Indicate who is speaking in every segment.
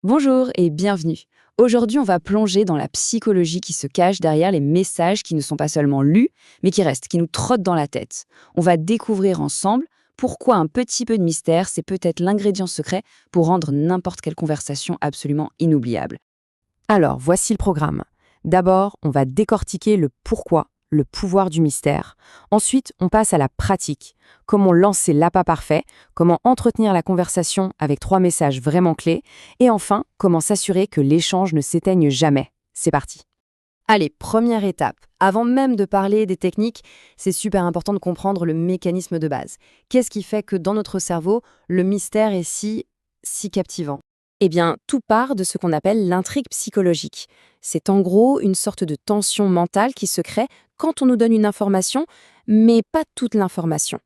Speaker 1: Bonjour et bienvenue. Aujourd'hui, on va plonger dans la psychologie qui se cache derrière les messages qui ne sont pas seulement lus, mais qui restent, qui nous trottent dans la tête. On va découvrir ensemble pourquoi un petit peu de mystère, c'est peut-être l'ingrédient secret pour rendre n'importe quelle conversation absolument inoubliable.
Speaker 2: Alors, voici le programme. D'abord, on va décortiquer le pourquoi, le pouvoir du mystère. Ensuite, on passe à la pratique. Comment lancer l'appât parfait, comment entretenir la conversation avec 3 messages vraiment clés, et enfin, comment s'assurer que l'échange ne s'éteigne jamais. C'est parti.
Speaker 1: Allez, première étape. Avant même de parler des techniques, c'est super important de comprendre le mécanisme de base. Qu'est-ce qui fait que dans notre cerveau, le mystère est si captivant?
Speaker 2: Eh bien, tout part de ce qu'on appelle l'intrigue psychologique. C'est en gros une sorte de tension mentale qui se crée quand on nous donne une information, mais pas toute l'information.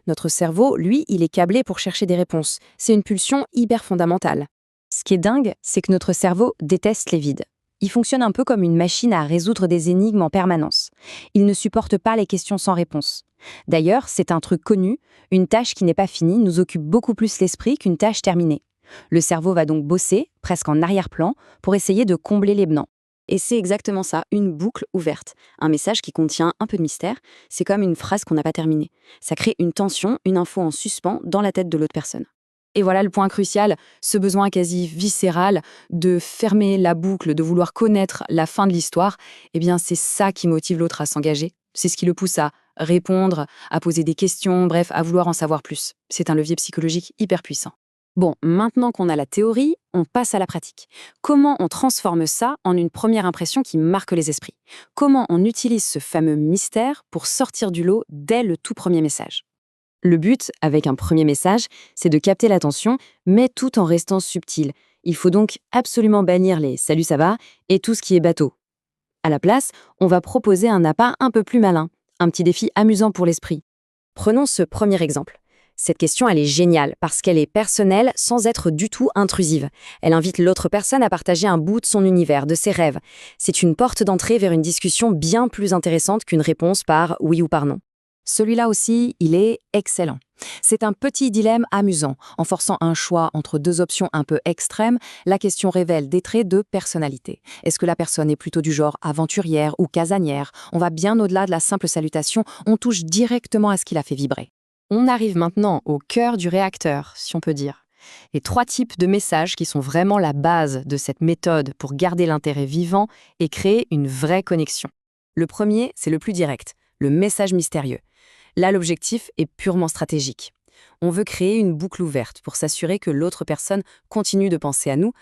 Speaker 2: Notre cerveau, lui, il est câblé pour chercher des réponses. C'est une pulsion hyper fondamentale. Ce qui est dingue, c'est que notre cerveau déteste les vides. Il fonctionne un peu comme une machine à résoudre des énigmes en permanence. Il ne supporte pas les questions sans réponse. D'ailleurs, c'est un truc connu, une tâche qui n'est pas finie nous occupe beaucoup plus l'esprit qu'une tâche terminée. Le cerveau va donc bosser, presque en arrière-plan, pour essayer de combler les blancs. Et c'est exactement ça, une boucle ouverte. Un message qui contient un peu de mystère, c'est comme une phrase qu'on n'a pas terminée. Ça crée une tension, une info en suspens dans la tête de l'autre personne. Et voilà le point crucial, ce besoin quasi viscéral de fermer la boucle, de vouloir connaître la fin de l'histoire, eh bien c'est ça qui motive l'autre à s'engager. C'est ce qui le pousse à répondre, à poser des questions, bref, à vouloir en savoir plus. C'est un levier psychologique hyper puissant. Bon, maintenant qu'on a la théorie, on passe à la pratique. Comment on transforme ça en une première impression qui marque les esprits? Comment on utilise ce fameux mystère pour sortir du lot dès le tout premier message? Le but, avec un premier message, c'est de capter l'attention, mais tout en restant subtil. Il faut donc absolument bannir les «salut ça va» et tout ce qui est bateau. À la place, on va proposer un appât un peu plus malin, un petit défi amusant pour l'esprit. Prenons ce premier exemple. Cette question, elle est géniale parce qu'elle est personnelle sans être du tout intrusive. Elle invite l'autre personne à partager un bout de son univers, de ses rêves. C'est une porte d'entrée vers une discussion bien plus intéressante qu'une réponse par oui ou par non. Celui-là aussi, il est excellent. C'est un petit dilemme amusant. En forçant un choix entre deux options un peu extrêmes, la question révèle des traits de personnalité. Est-ce que la personne est plutôt du genre aventurière ou casanière? On va bien au-delà de la simple salutation, on touche directement à ce qui la fait vibrer. On arrive maintenant au cœur du réacteur, si on peut dire. Les 3 types de messages qui sont vraiment la base de cette méthode pour garder l'intérêt vivant et créer une vraie connexion. Le premier, c'est le plus direct, le message mystérieux. Là, l'objectif est purement stratégique. On veut créer une boucle ouverte pour s'assurer que l'autre personne continue de penser à nous,